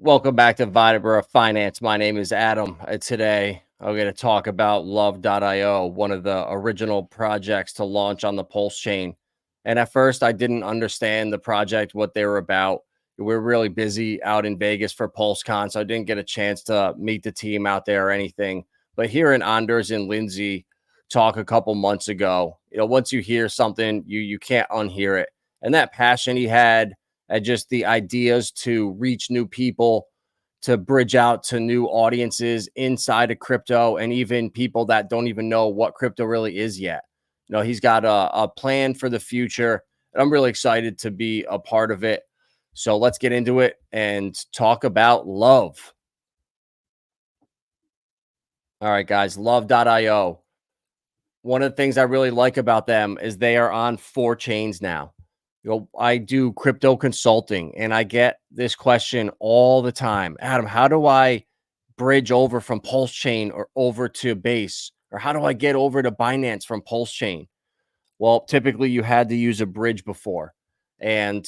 Welcome back to Vibra Finance. My name is Adam. Today, I'm going to talk about Love.io, one of the original projects to launch on the Pulse chain. And at first, I didn't understand the project, what they were about. We're really busy out in Vegas for PulseCon, so I didn't get a chance to meet the team out there or anything. But hearing Anders and Lindsay talk a couple months ago, once you hear something, you can't unhear it. And that passion he had, and just the ideas to reach new people, to bridge out to new audiences inside of crypto, and even people that don't even know what crypto really is yet. He's got a plan for the future, and I'm really excited to be a part of it. So let's get into it and talk about Love. All right, guys, Love.io. One of the things I really like about them is they are on 4 chains now. I do crypto consulting and I get this question all the time. Adam, how do I bridge over from Pulse Chain or over to Base? Or how do I get over to Binance from Pulse Chain? Well, typically you had to use a bridge before. And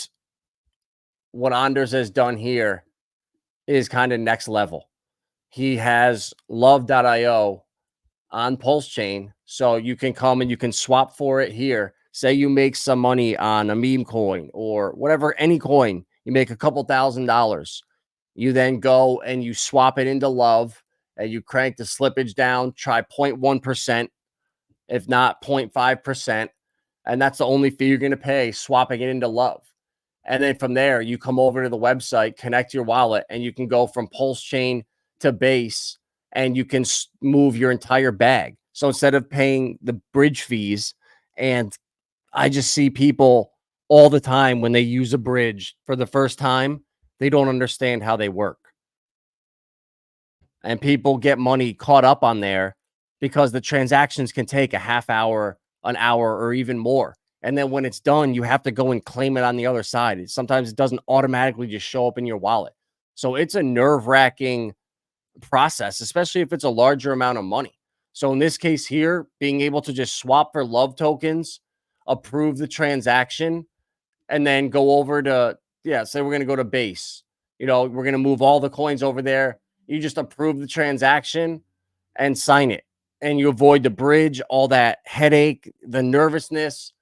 what Anders has done here is kind of next level. He has Love.io on Pulse Chain. So you can come and you can swap for it here. Say you make some money on a meme coin or whatever, any coin, you make a couple $1,000. You then go and you swap it into Love and you crank the slippage down, try 0.1%, if not 0.5%. And that's the only fee you're going to pay swapping it into Love. And then from there, you come over to the website, connect your wallet, and you can go from Pulse Chain to Base, and you can move your entire bag. So instead of paying the bridge fees, and I just see people all the time when they use a bridge for the first time, they don't understand how they work. And people get money caught up on there because the transactions can take a half hour, an hour, or even more. And then when it's done, you have to go and claim it on the other side. Sometimes it doesn't automatically just show up in your wallet. So it's a nerve-wracking process, especially if it's a larger amount of money. So in this case here, being able to just swap for Love tokens, approve the transaction, and then go over to, say we're going to go to Base. We're going to move all the coins over there. You just approve the transaction and sign it. And you avoid the bridge, all that headache, the nervousness.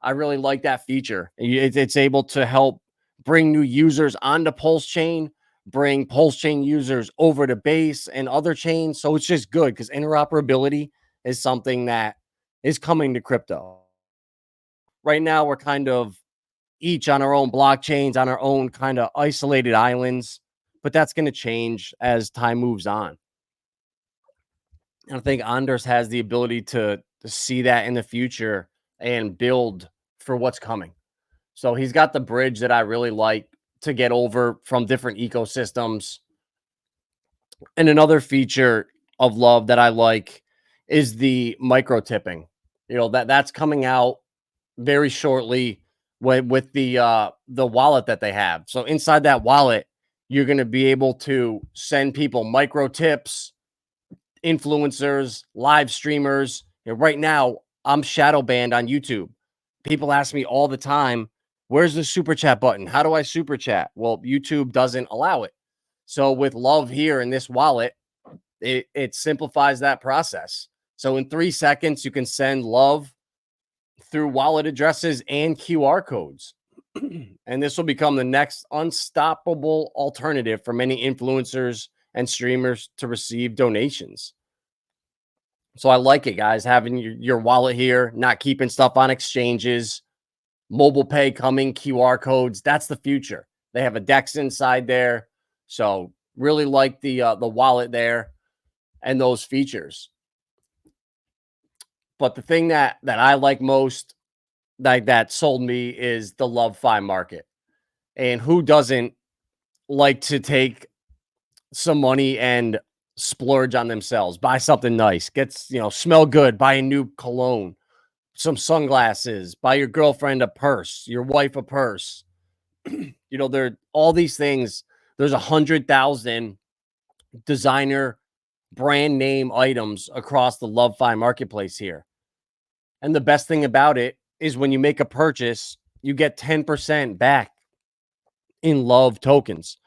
I really like that feature. It's able to help bring new users onto Pulse Chain, bring Pulse Chain users over to Base and other chains. So it's just good because interoperability is something that is coming to crypto. Right now, we're kind of each on our own blockchains, on our own kind of isolated islands, but that's going to change as time moves on. And I think Anders has the ability to see that in the future and build for what's coming. So he's got the bridge that I really like to get over from different ecosystems. And another feature of Love that I like is the micro tipping. That's coming out very shortly with the wallet that they have. So inside that wallet, you're going to be able to send people micro tips, influencers, live streamers. Right now, I'm shadow banned on YouTube. People ask me all the time, where's the super chat button? How do I super chat? Well, YouTube doesn't allow it. So with Love here in this wallet, it simplifies that process. So in 3 seconds, you can send Love through wallet addresses and QR codes. And this will become the next unstoppable alternative for many influencers and streamers to receive donations. So I like it, guys, having your wallet here, not keeping stuff on exchanges, mobile pay coming, QR codes. That's the future. They have a DEX inside there. So really like the wallet there and those features. But the thing that I like most, that sold me, is the LoveFi market. And who doesn't like to take some money and splurge on themselves, buy something nice, smell good, buy a new cologne, some sunglasses, buy your girlfriend a purse, your wife a purse. There all these things. There's 100,000 designer brand name items across the LoveFi marketplace here. And the best thing about it is when you make a purchase, you get 10% back in Love tokens.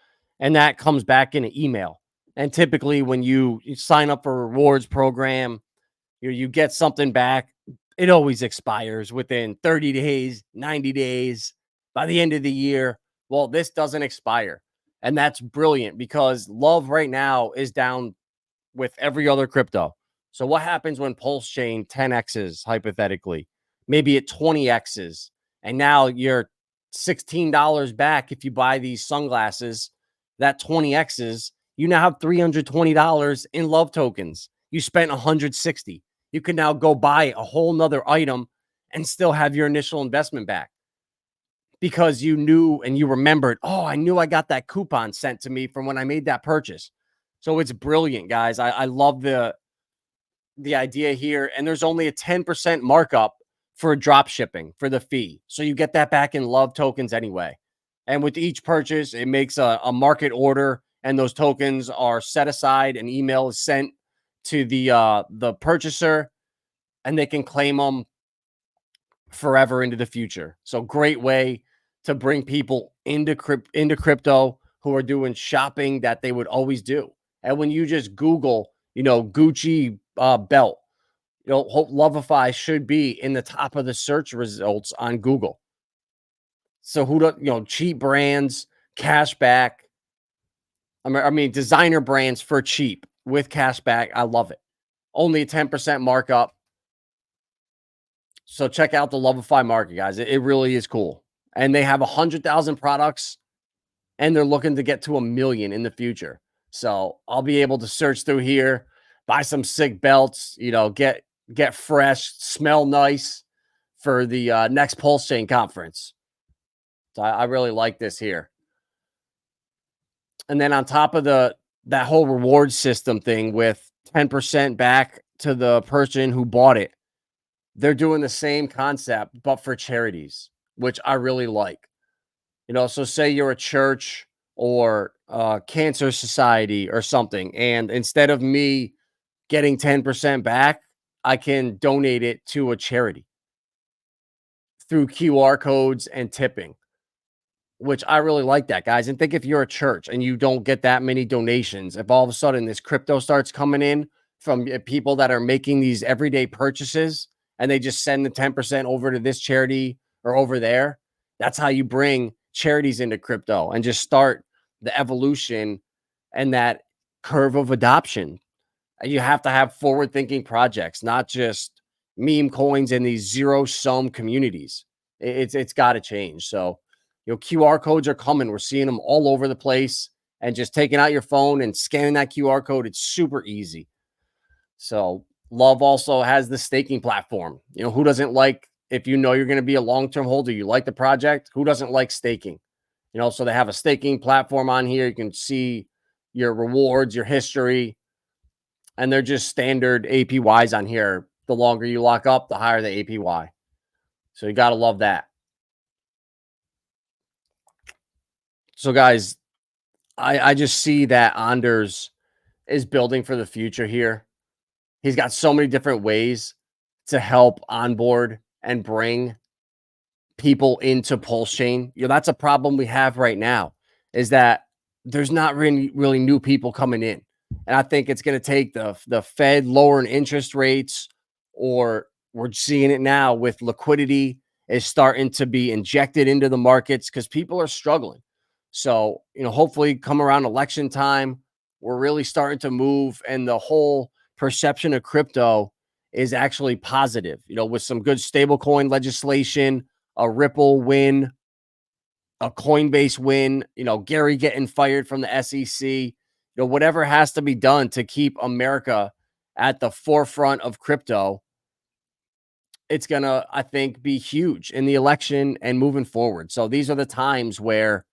and that comes back in an email. And typically, when you sign up for a rewards program, you get something back. It always expires within 30 days, 90 days, by the end of the year. Well, this doesn't expire. And that's brilliant because love right now is down with every other crypto. So what happens when Pulse Chain 10x's hypothetically, maybe at 20x's, and now you're $16 back if you buy these sunglasses, that 20x's, you now have $320 in love tokens. You spent 160. You can now go buy a whole nother item and still have your initial investment back because you knew and you remembered, oh, I knew I got that coupon sent to me from when I made that purchase. So it's brilliant, guys. I love the idea here. And there's only a 10% markup for drop shipping for the fee. So you get that back in love tokens anyway. And with each purchase, it makes a market order, and those tokens are set aside. An email is sent to the purchaser, and they can claim them forever into the future. So great way to bring people into crypto who are doing shopping that they would always do. And when you just Google, Gucci belt, Lovify should be in the top of the search results on Google. So who do cheap brands, cash back. I mean, designer brands for cheap with cash back. I love it. Only a 10% markup. So check out the Lovify market, guys. It really is cool. And they have 100,000 products, and they're looking to get to 1,000,000 in the future. So I'll be able to search through here, buy some sick belts, get fresh, smell nice for the next Pulse Chain conference. So I really like this here. And then on top of that whole reward system thing with 10% back to the person who bought it, they're doing the same concept, but for charities, which I really like. So say you're a church or a cancer society or something, and instead of me getting 10% back, I can donate it to a charity through QR codes and tipping, which I really like that, guys. And think if you're a church and you don't get that many donations, if all of a sudden this crypto starts coming in from people that are making these everyday purchases and they just send the 10% over to this charity or over there, that's how you bring charities into crypto and just start the evolution and that curve of adoption. You have to have forward thinking projects, not just meme coins in these zero sum communities. It's got to change. So, QR codes are coming. We're seeing them all over the place, and just taking out your phone and scanning that QR code, it's super easy. So Love also has the staking platform. Who doesn't like, if you're going to be a long-term holder, you like the project, who doesn't like staking? So they have a staking platform on here. You can see your rewards, your history, and they're just standard APYs on here. The longer you lock up, the higher the APY. So you got to love that. So guys, I just see that Anders is building for the future here. He's got so many different ways to help onboard and bring people into Pulse Chain. That's a problem we have right now, is that there's not really new people coming in. And I think it's going to take the Fed lowering interest rates, or we're seeing it now with liquidity is starting to be injected into the markets because people are struggling. So, hopefully come around election time, we're really starting to move, and the whole perception of crypto is actually positive, with some good stablecoin legislation, a Ripple win, a Coinbase win, Gary getting fired from the SEC, whatever has to be done to keep America at the forefront of crypto. It's going to, I think, be huge in the election and moving forward. So these are the times where,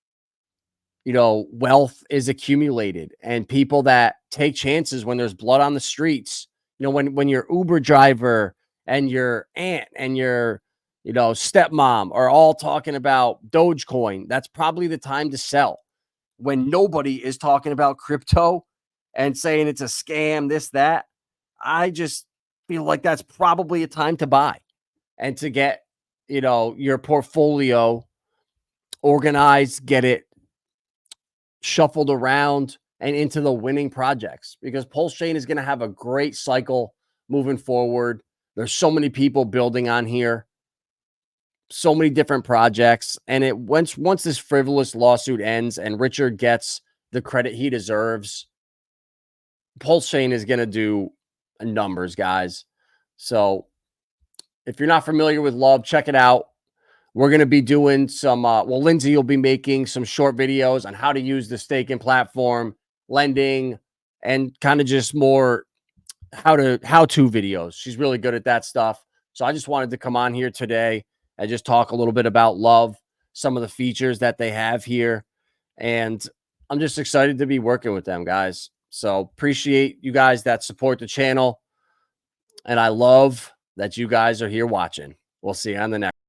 wealth is accumulated, and people that take chances when there's blood on the streets, when your Uber driver and your aunt and your, stepmom are all talking about Dogecoin, that's probably the time to sell. When nobody is talking about crypto and saying it's a scam, this, that, I just feel like that's probably a time to buy and to get, your portfolio organized, get it shuffled around and into the winning projects, because Pulse Chain is going to have a great cycle moving forward. There's so many people building on here, so many different projects. And it once this frivolous lawsuit ends and Richard gets the credit he deserves, Pulse Chain is going to do numbers, guys. So if you're not familiar with Love, check it out. We're going to be doing some, Lindsay will be making some short videos on how to use the staking platform, lending, and kind of just more how-to videos. She's really good at that stuff. So I just wanted to come on here today and just talk a little bit about Love, some of the features that they have here. And I'm just excited to be working with them, guys. So appreciate you guys that support the channel. And I love that you guys are here watching. We'll see you on the next.